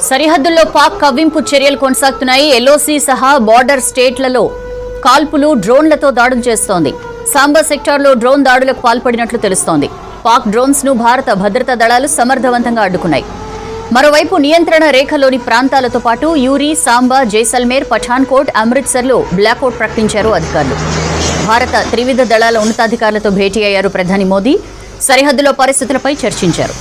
సరిహద్దుల్లో పాక్ కవ్వింపు చర్యలు కొనసాగుతున్నాయి. ఎల్ఓసి సహా బార్డర్ స్టేట్లలో కాల్పులు డ్రోన్లతో దాడులు చేస్తోంది. సాంబా సెక్టార్లో డ్రోన్ దాడులకు పాల్పడినట్లు తెలుస్తోంది. పాక్ డ్రోన్స్ ను భారత భద్రతా దళాలు సమర్థవంతంగా అడ్డుకున్నాయి. మరోవైపు నియంత్రణ రేఖలోని ప్రాంతాలతో పాటు యూరి, సాంబా, జైసల్మేర్, పఠాన్కోట్, అమృత్సర్లో బ్లాకౌట్ ప్రకటించారు అధికారులు. భారత త్రివిధ దళాల ఉన్నతాధికారులతో భేటీ అయ్యారు ప్రధాని మోదీ. సరిహద్దులో పరిస్థితులపై చర్చించారు.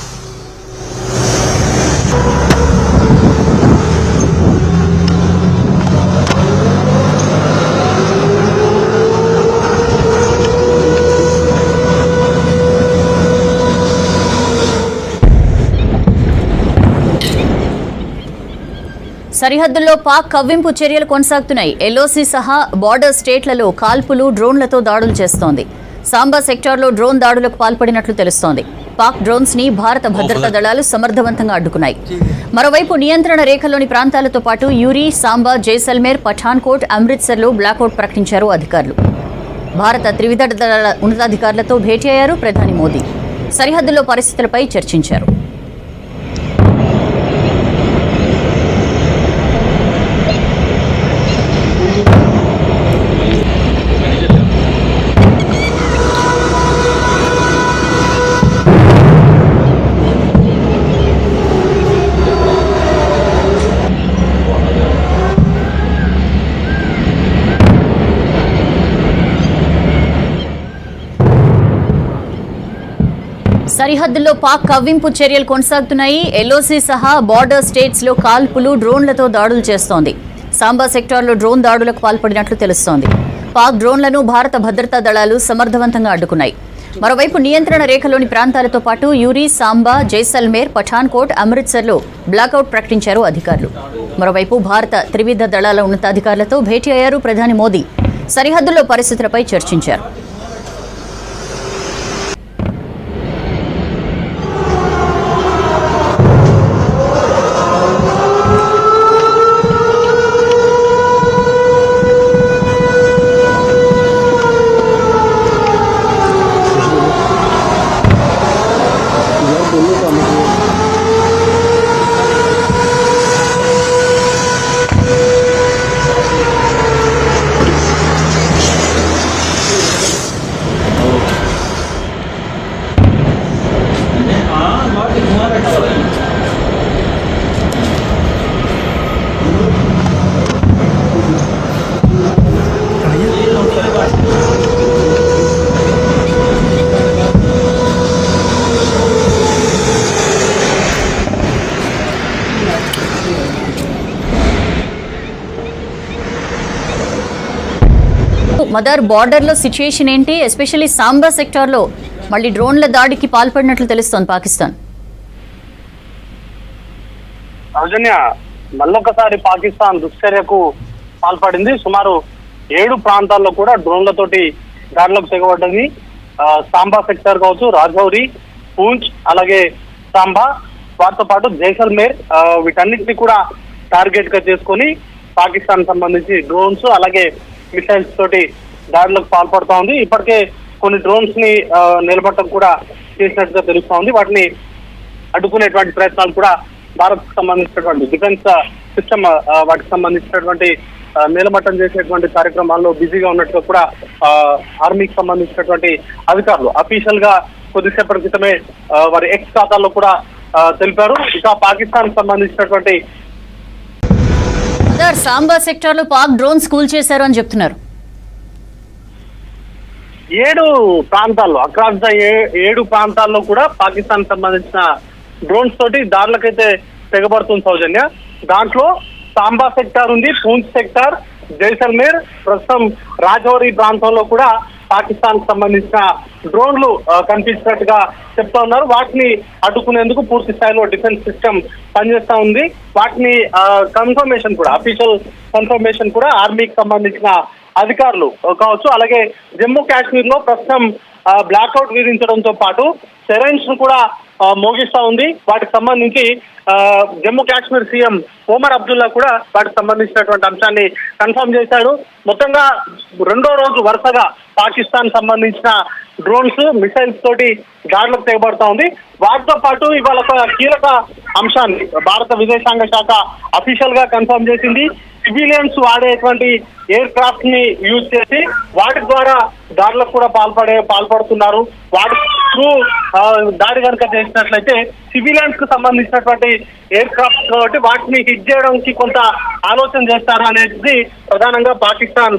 సరిహద్దుల్లో పాక్ కవ్వింపు చర్యలు కొనసాగుతున్నాయి. ఎల్ఓసి సహా బార్డర్ స్టేట్లలో కాల్పులు డ్రోన్లతో దాడులు చేస్తోంది. సాంబా సెక్టార్లో డ్రోన్ దాడులకు పాల్పడినట్లు తెలుస్తోంది. పాక్ డ్రోన్స్ ని భారత భద్రతా దళాలు సమర్థవంతంగా అడ్డుకున్నాయి. మరోవైపు నియంత్రణ రేఖలోని ప్రాంతాలతో పాటు యూరి, సాంబా, జైసల్మేర్, పఠాన్కోట్, అమృత్సర్లో బ్లాకౌట్ ప్రకటించారు అధికారులు. భారత త్రివిధ దళాల ఉన్నతాధికారులతో భేటీ అయ్యారు ప్రధాని మోదీ. సరిహద్దుల్లో పరిస్థితులపై చర్చించారు. సరిహద్దుల్లో పాక్ కవ్వింపు చర్యలు కొనసాగుతున్నాయి. ఎల్ఓసి సహా బార్డర్ స్టేట్స్ లో కాల్పులు డ్రోన్లతో దాడులు చేస్తోంది. సాంబా సెక్టార్లో డ్రోన్ దాడులకు పాల్పడినట్లు తెలుస్తోంది. పాక్ డ్రోన్లను భారత భద్రతా దళాలు సమర్థవంతంగా అడ్డుకున్నాయి. మరోవైపు నియంత్రణ రేఖలోని ప్రాంతాలతో పాటు యూరి, సాంబా, జైసల్మేర్, పఠాన్కోట్, అమృత్సర్లో బ్లాకౌట్ ప్రకటించారు అధికారులు. మరోవైపు భారత త్రివిధ దళాల ఉన్నతాధికారులతో భేటీ అయ్యారు ప్రధాని మోదీ. సరిహద్దుల్లో పరిస్థితులపై చర్చించారు. మదర్, బార్డర్ లో సిచ్యుయేషన్ ఏంటి? ఎస్పెషల్లీ సాంబా సెక్టార్ లో మళ్ళీ డ్రోన్ల దాడికి పాల్పడినట్లు తెలుస్తోంది పాకిస్తాన్. సౌజన్య, మళ్ళొకసారి పాకిస్తాన్ దుశ్చర్యకు పాల్పడింది. సుమారు 7 ప్రాంతాల్లో కూడా డ్రోన్లతోటి దాడులకు తెగబడ్డది. సాంబా సెక్టార్ కావచ్చు, రాజౌరి, పూంచ్, అలాగే సాంబా, వాటితో పాటు జైసల్మేర్, వీటన్నిటిని కూడా టార్గెట్ గా చేసుకొని పాకిస్తాన్ సంబంధించి డ్రోన్స్ అలాగే మిసైల్స్ తోటి దాడులకు పాల్పడుతూ ఉంది. ఇప్పటికే కొన్ని డ్రోన్స్ ని నిలబట్టడం కూడా చేసినట్టుగా తెలుస్తూ ఉంది. వాటిని అడ్డుకునేటువంటి ప్రయత్నాలు కూడా భారత్ కు సంబంధించినటువంటి డిఫెన్స్ సిస్టమ్ వాటికి సంబంధించినటువంటి నిలబట్టం చేసేటువంటి కార్యక్రమాల్లో బిజీగా ఉన్నట్టుగా కూడా ఆర్మీకి సంబంధించినటువంటి అధికారులు అఫీషియల్ గా కొద్దిసేపటి క్రితమే వారి ఎక్స్ ఖాతాల్లో కూడా తెలిపారు. ఇక పాకిస్తాన్ సంబంధించినటువంటి సాంబా సెక్టార్ లో పాక్ డ్రోన్స్ కూల్చేశారు అని చెప్తున్నారు. 7 ప్రాంతాల్లో అక్రాస్ ద 7 ప్రాంతాల్లో కూడా పాకిస్తాన్ సంబంధించిన డ్రోన్స్ తోటి దాడులకైతే తెగబడుతుంది సౌజన్య. దాంట్లో సాంబా సెక్టార్ ఉంది, పూంచ్ సెక్టార్, జైసల్మేర్, ప్రస్తుతం రాజౌరి ప్రాంతంలో కూడా పాకిస్తాన్ సంబంధించిన డ్రోన్లు కనిపించినట్టుగా చెప్తా ఉన్నారు. వాటిని అడ్డుకునేందుకు పూర్తి స్థాయిలో డిఫెన్స్ సిస్టమ్ పనిచేస్తా ఉంది. వాటిని కన్ఫర్మేషన్ కూడా, అఫీషియల్ కన్ఫర్మేషన్ కూడా ఆర్మీకి సంబంధించిన అధికారులు కావచ్చు. అలాగే జమ్మూ కాశ్మీర్ లో ప్రస్తుతం బ్లాక్అవుట్ విధించడంతో పాటు సెరైన్స్ ను కూడా మోగిస్తా ఉంది. వాటికి సంబంధించి జమ్మూ కాశ్మీర్ సీఎం ఒమర్ అబ్దుల్లా కూడా వాటికి సంబంధించినటువంటి అంశాన్ని కన్ఫర్మ్ చేశాడు. మొత్తంగా 2వ రోజు వరుసగా పాకిస్తాన్ సంబంధించిన డ్రోన్స్ మిసైల్స్ తోటి దాడులకు తెగబడతా ఉంది. వాటితో పాటు ఇవాళ ఒక కీలక అంశాన్ని భారత విదేశాంగ శాఖ అఫీషియల్ గా కన్ఫర్మ్ చేసింది. సివిలియన్స్ వాడేటువంటి ఎయిర్ క్రాఫ్ట్ ని యూజ్ చేసి వాటి ద్వారా దాడులకు కూడా పాల్పడుతున్నారు. వాటి త్రూ దాడి కనుక చేసినట్లయితే సివిలియన్స్ కు సంబంధించినటువంటి ఎయిర్ క్రాఫ్ట్ కాబట్టి వాటిని హిట్ చేయడానికి కొంత ఆలోచన చేస్తారు అనేది ప్రధానంగా పాకిస్తాన్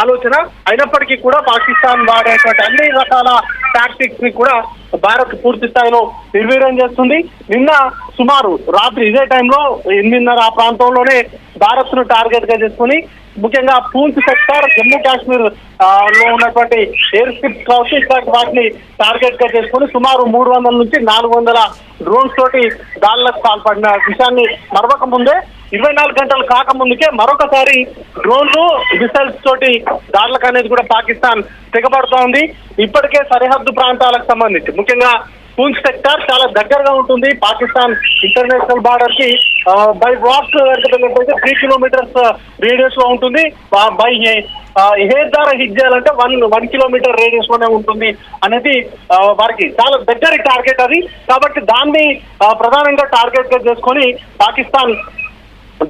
ఆలోచన. అయినప్పటికీ కూడా పాకిస్తాన్ వాడేటువంటి అన్ని రకాల టాక్టిక్స్ ని కూడా భారత్ పూర్తి స్థాయిలో నిర్వీర్యం చేస్తుంది. నిన్న సుమారు రాత్రి ఇదే టైంలో 8:30 ఆ ప్రాంతంలోనే భారత్ ను టార్గెట్ గా చేసుకుని ముఖ్యంగా పూంచ్ సెక్టార్, జమ్మూ కాశ్మీర్ లో ఉన్నటువంటి ఎయిర్ స్ట్రిప్స్ కావచ్చు ఇట్లాంటి వాటిని టార్గెట్ గా చేసుకుని సుమారు 300 నుంచి 400 డ్రోన్స్ తోటి దాడులకు పాల్పడిన విషయాన్ని మరొక ముందే 24 గంటలు కాకముందుకే మరొకసారి డ్రోన్లు మిసైల్స్ తోటి దాడులకు అనేది కూడా పాకిస్తాన్ తెగబడుతూ ఉంది. ఇప్పటికే సరిహద్దు ప్రాంతాలకు సంబంధించి ముఖ్యంగా పూంచ్ సెక్టార్ చాలా దగ్గరగా ఉంటుంది పాకిస్తాన్ ఇంటర్నేషనల్ బార్డర్ కి. బై వాక్ 3 కిలోమీటర్స్ రేడియస్ లో ఉంటుంది. బై ఎయిర్ ద్వారా హిట్ చేయాలంటే 1 కిలోమీటర్ రేడియస్ లోనే ఉంటుంది అనేది వారికి చాలా దగ్గరి టార్గెట్ అది. కాబట్టి దాన్ని ప్రధానంగా టార్గెట్ గా చేసుకొని పాకిస్తాన్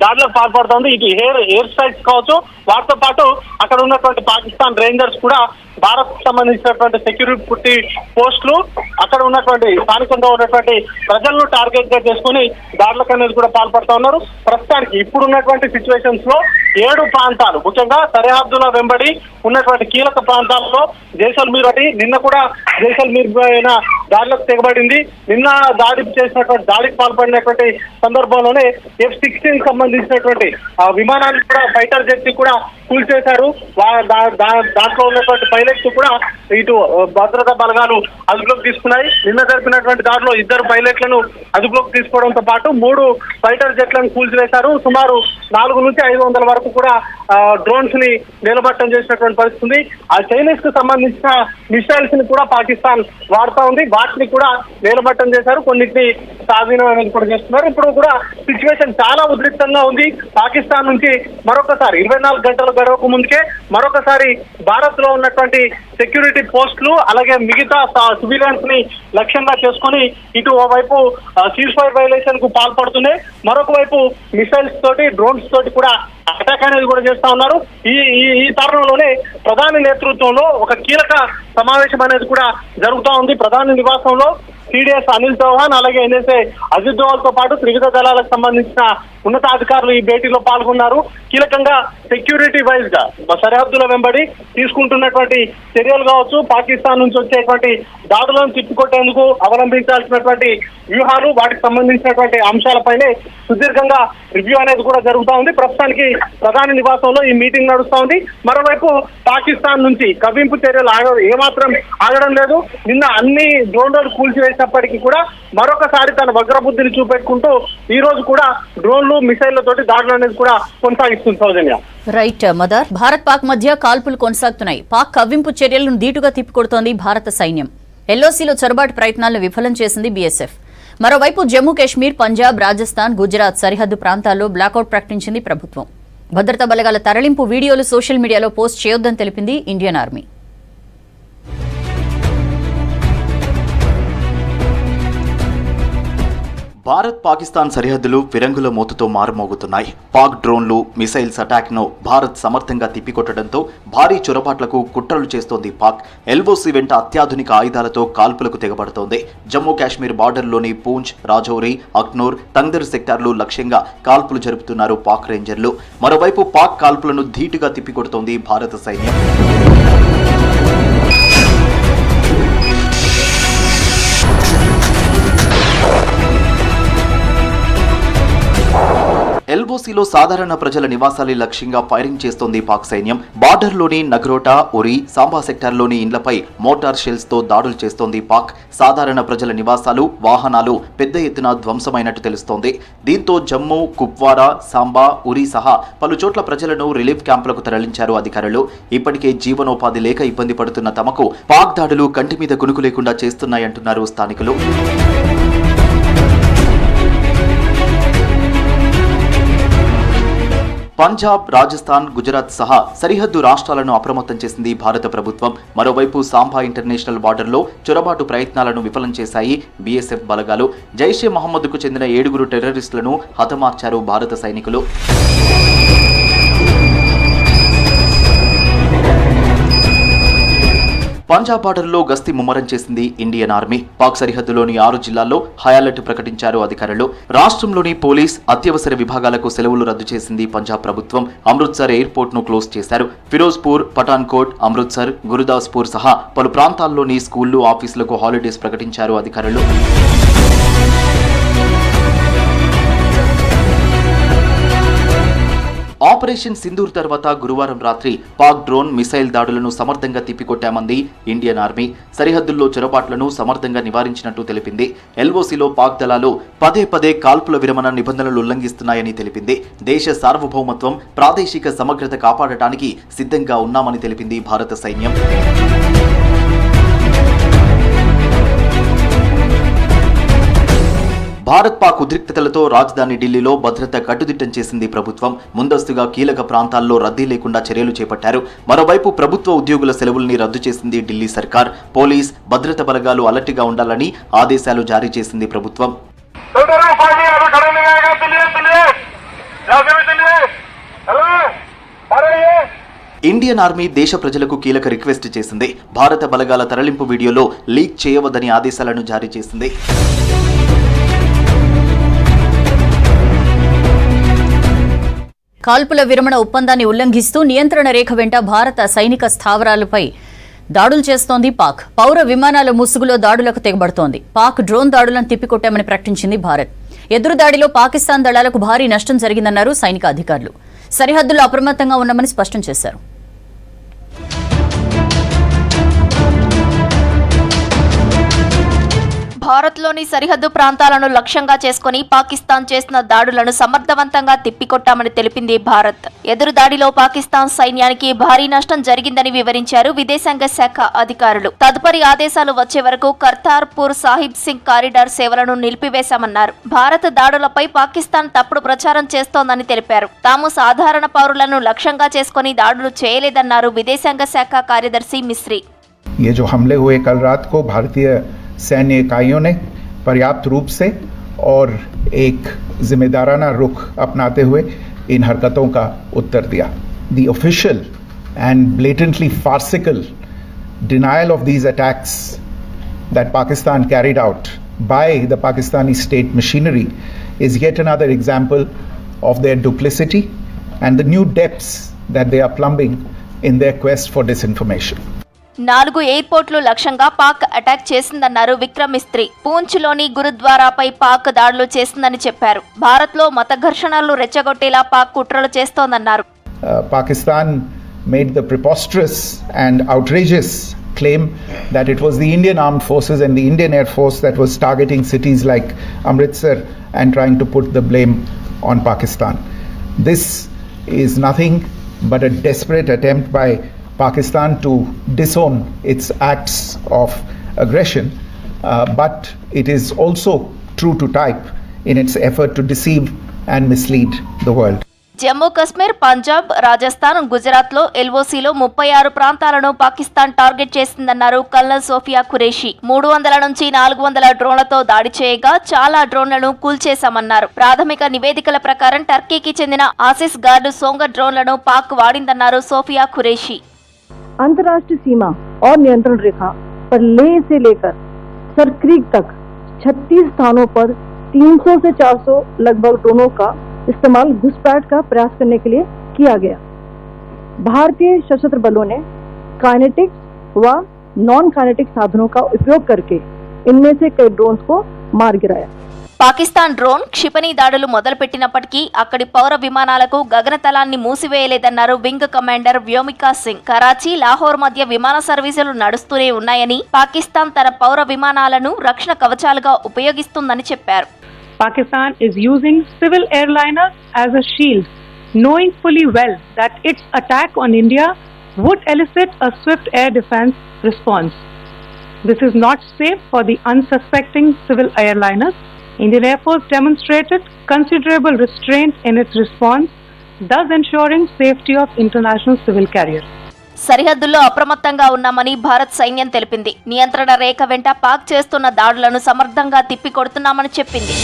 దాడులకు పాల్పడుతుంది. ఇటు ఎయిర్ స్ట్రైక్స్ కావచ్చు, వాటితో పాటు అక్కడ ఉన్నటువంటి పాకిస్తాన్ రేంజర్స్ కూడా భారత్ సంబంధించినటువంటి సెక్యూరిటీ పోస్టులు అక్కడ ఉన్నటువంటి స్థానికంగా ఉన్నటువంటి ప్రజలను టార్గెట్ గా చేసుకుని దాడులకు అనేది కూడా పాల్పడుతూ ఉన్నారు. ప్రస్తుతానికి ఇప్పుడున్నటువంటి సిచ్యువేషన్స్ లో 7 ప్రాంతాలు ముఖ్యంగా సరిహద్దుల వెంబడి ఉన్నటువంటి కీలక ప్రాంతాల్లో జైసల్మీర్ ఒకటి, నిన్న కూడా జైసల్మీర్ పైన దాడులకు తెగబడింది. నిన్న దాడికి పాల్పడినటువంటి సందర్భంలోనే F-16 సంబంధించినటువంటి విమానాన్ని కూడా ఫైటర్ జెట్ కూడా కూల్చేశారు. దాంట్లో ఉన్నటువంటి పైలట్స్ కూడా ఇటు భద్రతా బలగాలు అదుపులోకి తీసుకున్నాయి. నిన్న జరిపినటువంటి దాడిలో 2 పైలట్లను అదుపులోకి తీసుకోవడంతో పాటు 3 ఫైటర్ జెట్లను కూల్చివేశారు. సుమారు 400 నుంచి 500 వరకు కూడా డ్రోన్స్ ని నిలబట్టం చేసినటువంటి పరిస్థితి ఉంది. ఆ చైనీస్ కు సంబంధించిన మిసైల్స్ ని కూడా పాకిస్తాన్ వాడుతూ ఉంది. వాటిని కూడా నిలబట్టం చేశారు, కొన్నిటిని స్వాధీనం అనేది కూడా చేస్తున్నారు. ఇప్పుడు కూడా సిచ్యువేషన్ చాలా ఉద్రిక్తంగా ఉంది. పాకిస్తాన్ నుంచి మరొకసారి 24 గంటలు గడవక ముందుకే మరొకసారి భారత్ లో ఉన్నటువంటి సెక్యూరిటీ పోస్టులు అలాగే మిగతా సివిలియన్స్ ని లక్ష్యంగా చేసుకుని ఇటు ఓవైపు సీజ్ ఫైర్ వైలేషన్ కు పాల్పడుతున్నాయి, మరొక వైపు మిసైల్స్ తోటి డ్రోన్స్ తోటి కూడా అటాక్ అనేది కూడా చేస్తా ఉన్నారు. ఈ తరుణంలోనే ప్రధాని నేతృత్వంలో ఒక కీలక సమావేశం అనేది కూడా జరుగుతూ ఉంది. ప్రధాని నివాసంలో సిడిఎస్ అనిల్ చౌహాన్ అలాగే ఎన్ఎస్ఏ అజిత్ దోవల్ తో పాటు త్రివిధ దళాలకు సంబంధించిన ఉన్నతాధికారులు ఈ భేటీలో పాల్గొన్నారు. కీలకంగా సెక్యూరిటీ వైజ్ గా సరిహద్దుల వెంబడి తీసుకుంటున్నటువంటి చర్యలు కావచ్చు, పాకిస్తాన్ నుంచి వచ్చేటువంటి దాడులను తిప్పికొట్టేందుకు అవలంబించాల్సినటువంటి వ్యూహాలు, వాటికి సంబంధించినటువంటి అంశాలపైనే సుదీర్ఘంగా రివ్యూ అనేది కూడా జరుగుతూ ఉంది. ప్రస్తుతానికి ప్రధాని నివాసంలో ఈ మీటింగ్ నడుస్తూ ఉంది. మరోవైపు పాకిస్తాన్ నుంచి కవ్వింపు చర్యలు ఏమాత్రం ఆగడం లేదు. నిన్న అన్ని డ్రోన్లను కూల్చివేసినప్పటికీ కూడా మరొకసారి తన వగ్రబుద్ధిని చూపెట్టుకుంటూ ఈ రోజు కూడా డ్రోన్లు మిసైళ్లతోటి దాడులు అనేది కూడా కొనసాగిస్తుంది. సౌజన్య, రైట్ మదర్. భారత్ పాక్ మధ్య కాల్పులు కొనసాగుతున్నాయి. పాక్ కవ్వింపు చర్యలను ధీటుగా తిప్పికొడుతోంది భారత సైన్యం. ఎల్ఓసీలో చొరబాటు ప్రయత్నాలను విఫలం చేసింది బీఎస్ఎఫ్. మరోవైపు జమ్మూ కాశ్మీర్, పంజాబ్, రాజస్థాన్, గుజరాత్ సరిహద్దు ప్రాంతాల్లో బ్లాకౌట్ ప్రకటించింది ప్రభుత్వం. భద్రతా బలగాల తరలింపు వీడియోలు సోషల్ మీడియాలో పోస్ట్ చేయొద్దని తెలిపింది ఇండియన్ ఆర్మీ. భారత్ పాకిస్తాన్ సరిహద్దులు ఫిరంగుల మోతుతో మారుమోగుతున్నాయి. పాక్ డ్రోన్లు, మిసైల్స్ అటాక్ను భారత్ సమర్థంగా తిప్పికొట్టడంతో భారీ చొరబాట్లకు కుట్రలు చేస్తోంది పాక్. ఎల్ఓసీ వెంట అత్యాధునిక ఆయుధాలతో కాల్పులకు తెగబడుతోంది. జమ్మూ కాశ్మీర్ బార్డర్లోని పూంచ్, రాజౌరి, అఖ్నూర్, తంగ్దర్ సెక్టార్లు లక్ష్యంగా కాల్పులు జరుపుతున్నారు పాక్ రేంజర్లు. మరోవైపు పాక్ కాల్పులను ధీటుగా తిప్పికొడుతోంది భారత సైన్యం. ఎల్ఓసీలో సాధారణ ప్రజల నివాసాల లక్ష్యంగా ఫైరింగ్ చేస్తోంది పాక్ సైన్యం. బార్డర్లోని నగ్రోటా, ఉరి, సాంబా సెక్టార్లోని ఇండ్లపై మోటార్ షెల్స్ తో దాడులు చేస్తోంది పాక్. సాధారణ ప్రజల నివాసాలు, వాహనాలు పెద్ద ఎత్తున ధ్వంసమైనట్టు తెలుస్తోంది. దీంతో జమ్మూ, కుప్వారా, సాంబా, ఉరి సహా పలు చోట్ల ప్రజలను రిలీఫ్ క్యాంపులకు తరలించారు అధికారులు. ఇప్పటికే జీవనోపాధి లేక ఇబ్బంది పడుతున్న తమకు పాక్ దాడులు కంటి మీద కునుకు లేకుండా చేస్తున్నాయంటున్నారు స్థానికులు. పంజాబ్, రాజస్థాన్, గుజరాత్ సహా సరిహద్దు రాష్ట్రాలను అప్రమత్తం చేసింది భారత ప్రభుత్వం. మరోవైపు సాంబా ఇంటర్నేషనల్ బార్డర్లో చొరబాటు ప్రయత్నాలను విఫలం చేశాయి బీఎస్ఎఫ్ బలగాలు. జైషే మహమ్మద్కు చెందిన 7 టెర్రరిస్టులను హతమార్చారు భారత సైనికులు. పంజాబ్ బార్డర్లో గస్తీ ముమ్మరం చేసింది ఇండియన్ ఆర్మీ. పాక్ సరిహద్దులోని 6 జిల్లాల్లో హై అలర్ట్ ప్రకటించారు అధికారులు. రాష్ట్రంలోని పోలీస్, అత్యవసర విభాగాలకు సెలవులు రద్దు చేసింది పంజాబ్ ప్రభుత్వం. అమృత్సర్ ఎయిర్పోర్ట్ ను క్లోజ్ చేశారు. ఫిరోజ్పూర్, పఠాన్కోట్, అమృత్సర్, గురుదాస్పూర్ సహా పలు ప్రాంతాల్లోని స్కూళ్లు, ఆఫీసులకు హాలిడేస్ ప్రకటించారు అధికారులు. ఆపరేషన్ సింధూర్ తర్వాత గురువారం రాత్రి పాక్ డ్రోన్, మిసైల్ దాడులను సమర్థంగా తిప్పికొట్టామంది ఇండియన్ ఆర్మీ. సరిహద్దుల్లో చొరబాట్లను సమర్థంగా నివారించినట్టు తెలిపింది. ఎల్ఓసీలో పాక్ దళాలు పదే కాల్పుల విరమణ నిబంధనలు ఉల్లంఘిస్తున్నాయని తెలిపింది. దేశ సార్వభౌమత్వం, ప్రాదేశిక సమగ్రత కాపాడటానికి సిద్ధంగా ఉన్నామని తెలిపింది భారత సైన్యం. భారత్ పాక్ ఉద్రిక్తతలతో రాజధాని ఢిల్లీలో భద్రత కట్టుదిట్టం చేసింది ప్రభుత్వం. ముందస్తుగా కీలక ప్రాంతాల్లో రద్దీ లేకుండా చర్యలు చేపట్టారు. మరోవైపు ప్రభుత్వ ఉద్యోగుల సెలవుల్ని రద్దు చేసింది ఢిల్లీ సర్కార్. పోలీస్, భద్రత బలగాలు అలర్ట్గా ఉండాలని ఆదేశాలు జారీ చేసింది ప్రభుత్వం. ఇండియన్ ఆర్మీ దేశ ప్రజలకు కీలక రిక్వెస్ట్ చేసింది. భారత బలగాల తరలింపు వీడియోలో లీక్ చేయవద్దని ఆదేశాలను జారీ చేసింది. కాల్పుల విరమణ ఒప్పందాన్ని ఉల్లంఘిస్తూ నియంత్రణ రేఖ వెంట భారత సైనిక స్థావరాలపై దాడులు చేస్తోంది పాక్. పౌర విమానాల ముసుగులో దాడులకు తెగబడుతోంది. పాక్ డ్రోన్ దాడులను తిప్పికొట్టామని ప్రకటించింది భారత్. ఎదురుదాడిలో పాకిస్తాన్ దళాలకు భారీ నష్టం జరిగిందన్నారు సైనిక అధికారులు. సరిహద్దుల్లో అప్రమత్తంగా ఉన్నామని స్పష్టం చేశారు. భారత్లోని సరిహద్దు ప్రాంతాలను లక్ష్యంగా చేసుకుని పాకిస్తాన్ చేసిన దాడులను సమర్థవంతంగా తిప్పికొట్టామని తెలిపింది భారత్. ఎదురు దాడిలో పాకిస్తాన్ సైన్యానికి భారీ నష్టం జరిగిందని వివరించారు విదేశాంగ శాఖ అధికారులు. తదుపరి ఆదేశాలు వచ్చే వరకు కర్తార్పూర్ సాహిబ్ సింగ్ కారిడార్ సేవలను నిలిపివేశామన్నారు. భారత్ దాడులపై పాకిస్తాన్ తప్పుడు ప్రచారం చేస్తోందని తెలిపారు. తాము సాధారణ పౌరులను లక్ష్యంగా చేసుకుని దాడులు చేయలేదన్నారు విదేశాంగ శాఖ కార్యదర్శి మిశ్రీ. ये जो हमले हुए कल रात को भारतीय सैन्य इकाइयों ने पर्याप्त रूप से और एक जिम्मेदाराना रुख अपनाते हुए इन हरकतों का उत्तर दिया. The official and blatantly farcical denial of these attacks that Pakistan carried out by the Pakistani state machinery is yet another example of their duplicity and the new depths that they are plumbing in their quest for disinformation. 4 ఎయిర్పోర్ట్లు లక్ష్యంగా Pak attack చేసిందన్నారు Vikram Mistry. పూంచ్లోని గురుద్వారాపై Pak దాడులు చేసిందని చెప్పారు. భారత్లో మత ఘర్షణలు రెచ్చగొట్టేలా పాక్ కుట్రలు చేస్తోందన్నారు. Pakistan made the preposterous and outrageous claim that it was the Indian armed forces and the Indian Air Force that was targeting cities like Amritsar and trying to put the blame on Pakistan. This is nothing but a desperate attempt by Pakistan to disown its acts of aggression, but it is also true to type in its effort to deceive and mislead the world. Jammu Kashmir, Punjab, Rajasthan, గుజరాత్లో ఎల్ఓసీలో 36 ప్రాంతాలను Pakistan target చేసిందన్నారు colonel Sofiya Qureshi. 300 నుంచి 400 డ్రోన్లతో దాడి చేయగా చాలా డ్రోన్లను కూల్చేశామన్నారు. ప్రాథమిక నివేదికల ప్రకారం టర్కీకి చెందిన ఆసిస్ గార్డు సోంగ డ్రోన్లను పాక్ వాడిందన్నారు సోఫియా ఖురేషీ. अंतर्राष्ट्रीय सीमा और नियंत्रण रेखा पर लेह से लेकर सरक्रीक तक 36 स्थानों पर 300 से 400 लगभग ड्रोनों का इस्तेमाल घुसपैठ का प्रयास करने के लिए किया गया. भारतीय सशस्त्र बलों ने काइनेटिक व नॉन काइनेटिक साधनों का उपयोग करके इनमें से कई ड्रोन्स को मार गिराया. పాకిస్తాన్ డ్రోన్ క్షిపణి దాడులు మొదలుపెట్టినప్పటికీ అక్కడి పౌర విమానాలకు గగనతలాన్ని మూసివేయలేదన్నారు వింగ్ కమాండర్ వ్యోమికా సింగ్. కరాచీ, లాహోర్ మధ్య విమాన సర్వీసులు నడుస్తూనే ఉన్నాయని, పాకిస్తాన్ తన పౌర విమానాలను రక్షణ కవచాలుగా ఉపయోగిస్తుందని చెప్పారు. Pakistan is using civil airliners as a shield, knowing fully well that its attack on India would elicit a swift air defense response. This is not safe for the unsuspecting civil airliners. Indian Air Force demonstrated considerable restraint in its response thus ensuring safety of international civil carriers. సరిహద్దుల్లో అప్రమత్తంగా ఉన్నామని భారత్ సైన్యం తెలిపింది. నియంత్రణ రేఖ వెంట పాక్ చేస్తున్న దాడులను సమర్థంగా తిప్పికొడుతున్నామని చెప్పింది.